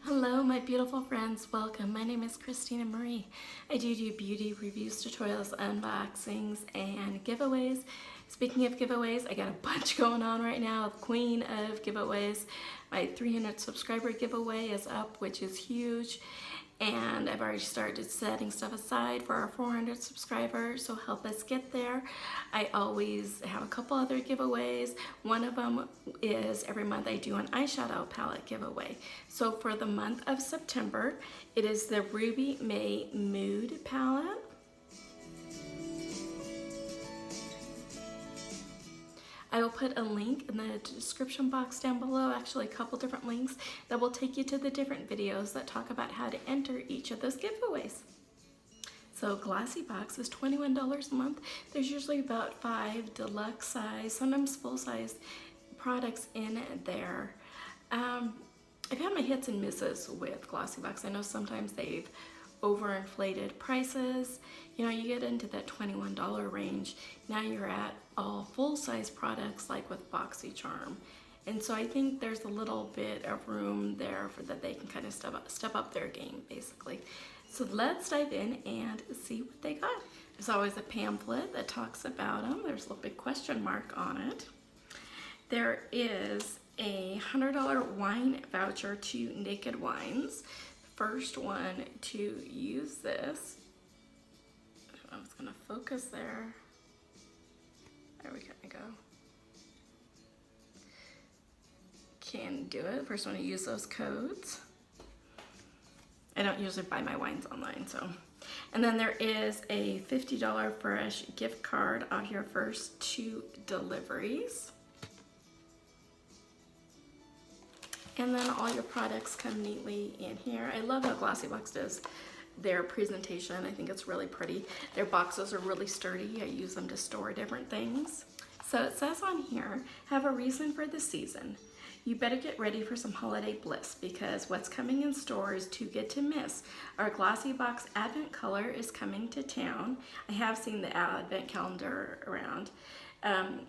Hello my beautiful friends, welcome. My name is Christina Marie. I do beauty reviews, tutorials, unboxings, and giveaways. Speaking of giveaways, I got a bunch going on right now, queen of giveaways. My 300 subscriber giveaway is up, which is huge. And I've already started setting stuff aside for our 400 subscribers, so help us get there. I always have a couple other giveaways. One of them is every month I do an eyeshadow palette giveaway. So for the month of September, it is the Ruby May Mood palette. I will put a link in the description box down below, actually a couple different links that will take you to the different videos that talk about how to enter each of those giveaways. So GLOSSYBOX is $21 a month. There's usually about 5 deluxe size, sometimes full size products in there. I've had my hits and misses with GLOSSYBOX. I know sometimes they've overinflated prices. You know, you get into that $21 range. Now you're at all full-size products like with BoxyCharm. And so I think there's a little bit of room there for that they can kind of step up their game, basically. So let's dive in and see what they got. There's always a pamphlet that talks about them. There's a little big question mark on it. There is a $100 wine voucher to Naked Wines. First one to use this. I was gonna focus there. There we go. Can do it. First one to use those codes. I don't usually buy my wines online, so. And then there is a $50 fresh gift card off your first 2 deliveries. And then all your products come neatly in here. I love how GLOSSYBOX does their presentation. I think it's really pretty. Their boxes are really sturdy. I use them to store different things. So it says on here, have a reason for the season. You better get ready for some holiday bliss because what's coming in store is too good to miss. Our GLOSSYBOX Advent color is coming to town. I have seen the Advent calendar around.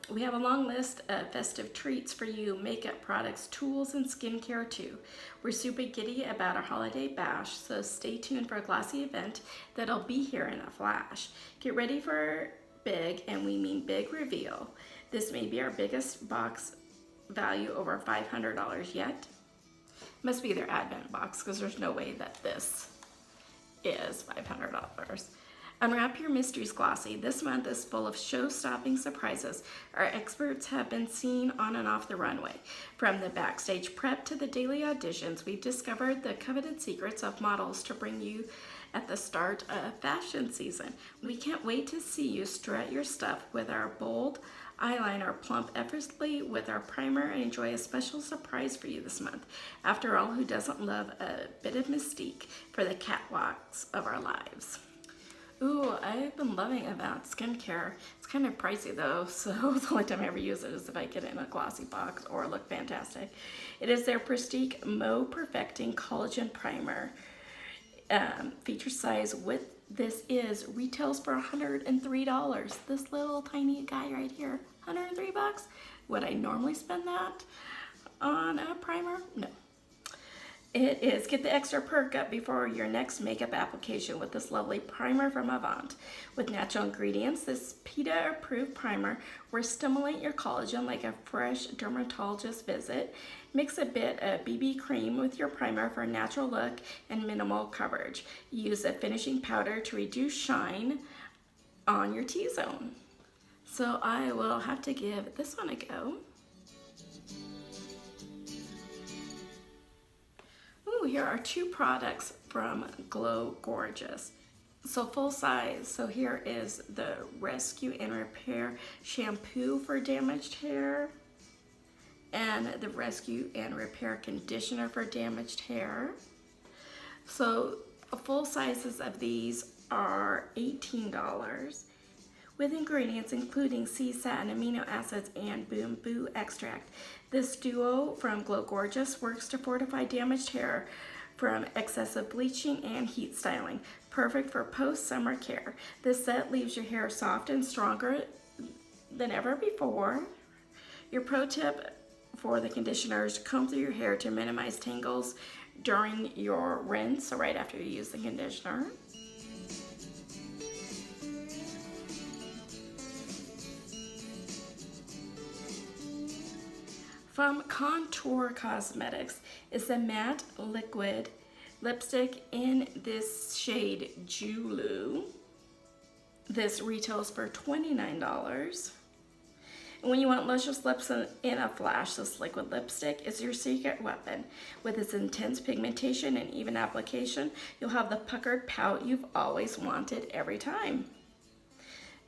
We have a long list of festive treats for you, makeup products, tools, and skincare too. We're super giddy about our holiday bash, so stay tuned for a glossy event that'll be here in a flash. Get ready for big, and we mean big reveal. This may be our biggest box value over $500 yet. Must be their Advent box because there's no way that this is $500. Unwrap your mysteries, Glossy. This month is full of show-stopping surprises. Our experts have been seen on and off the runway. From the backstage prep to the daily auditions, we've discovered the coveted secrets of models to bring you at the start of fashion season. We can't wait to see you strut your stuff with our bold eyeliner, plump effortlessly with our primer, and enjoy a special surprise for you this month. After all, who doesn't love a bit of mystique for the catwalks of our lives? Ooh, I've been loving Avant skincare. It's kind of pricey though, so the only time I ever use it is if I get it in a glossy box or look fantastic. It is their Prestige Mo Perfecting Collagen Primer. Feature size with this is retails for $103. This little tiny guy right here, 103 bucks. Would I normally spend that on a primer? No. It is get the extra perk up before your next makeup application with this lovely primer from Avant. With natural ingredients, this PETA-approved primer will stimulate your collagen like a fresh dermatologist visit. Mix a bit of BB cream with your primer for a natural look and minimal coverage. Use a finishing powder to reduce shine on your T-zone. So I will have to give this one a go. Here are 2 products from Glow Gorgeous. So full size. So here is the Rescue and Repair Shampoo for damaged hair and the Rescue and Repair Conditioner for damaged hair. So full sizes of these are $18 with ingredients including sea satin, amino acids, and bamboo extract. This duo from Glow Gorgeous works to fortify damaged hair from excessive bleaching and heat styling. Perfect for post-summer care. This set leaves your hair soft and stronger than ever before. Your pro tip for the conditioners: comb through your hair to minimize tangles during your rinse, so right after you use the conditioner. From Contour Cosmetics is the matte liquid lipstick in this shade Julu. This retails for $29. And when you want luscious lips in a flash, this liquid lipstick is your secret weapon. With its intense pigmentation and even application, you'll have the puckered pout you've always wanted every time.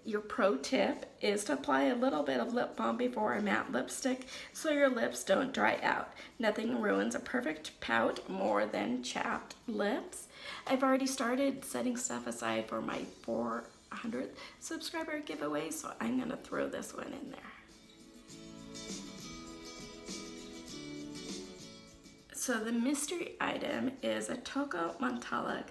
Your pro tip is to apply a little bit of lip balm before a matte lipstick so your lips don't dry out. Nothing ruins a perfect pout more than chapped lips. I've already started setting stuff aside for my 400th subscriber giveaway, so I'm gonna throw this one in there. So the mystery item is a Tocca Montauk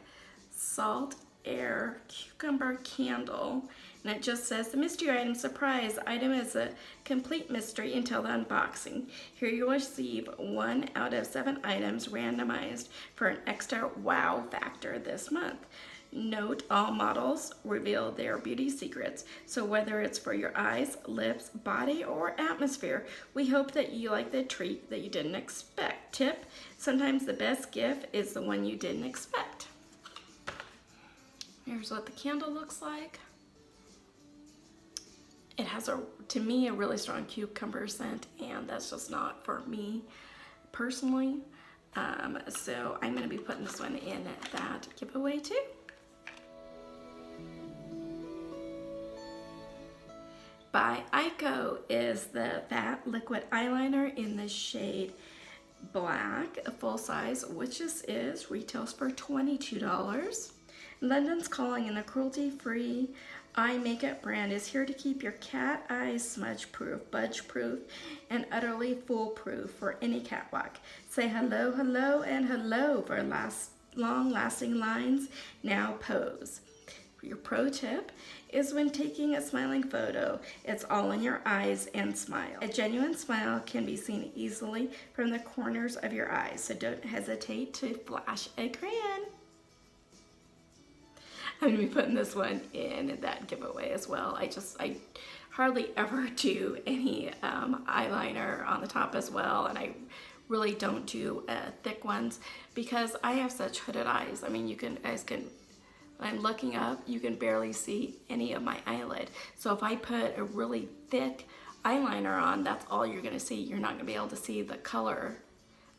Salt Air Cucumber Candle. And it just says, the mystery item surprise item is a complete mystery until the unboxing. Here you will receive 1 out of 7 items randomized for an extra wow factor this month. Note, all models reveal their beauty secrets, so whether it's for your eyes, lips, body, or atmosphere, we hope that you like the treat that you didn't expect. Tip, sometimes the best gift is the one you didn't expect. Here's what the candle looks like. It has, to me, a really strong cucumber scent, and that's just not for me personally. So I'm gonna be putting this one in that giveaway too. By Eyeko is the Fat Liquid Eyeliner in the shade Black, a full size, which this is, retails for $22. London's Calling, and the cruelty-free eye makeup brand is here to keep your cat eyes smudge-proof, budge-proof, and utterly foolproof for any catwalk. Say hello, hello, and hello for long-lasting lines. Now pose. Your pro tip is when taking a smiling photo, it's all in your eyes and smile. A genuine smile can be seen easily from the corners of your eyes, so don't hesitate to flash a crayon. I'm gonna be putting this one in that giveaway as well. I hardly ever do any eyeliner on the top as well, and I really don't do thick ones because I have such hooded eyes. I mean, guys can, when I'm looking up, you can barely see any of my eyelid. So if I put a really thick eyeliner on, that's all you're gonna see. You're not gonna be able to see the color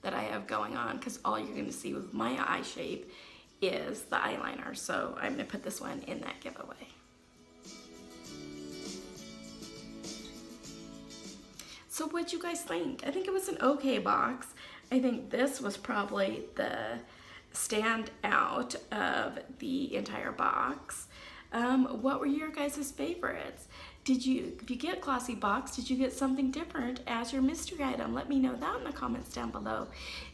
that I have going on because all you're gonna see with my eye shape is the eyeliner. So I'm gonna put this one in that giveaway. So what'd you guys think? I think it was an okay box. I think this was probably the standout of the entire box. What were your guys' favorites? If you get GLOSSYBOX, did you get something different as your mystery item? Let me know that in the comments down below.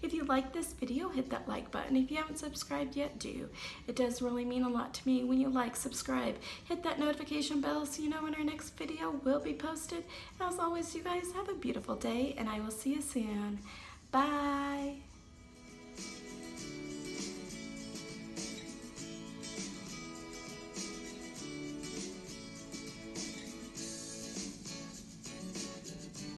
If you like this video, hit that like button. If you haven't subscribed yet, do. It does really mean a lot to me when you like, subscribe, hit that notification bell so you know when our next video will be posted. As always, you guys have a beautiful day, and I will see you soon. Bye.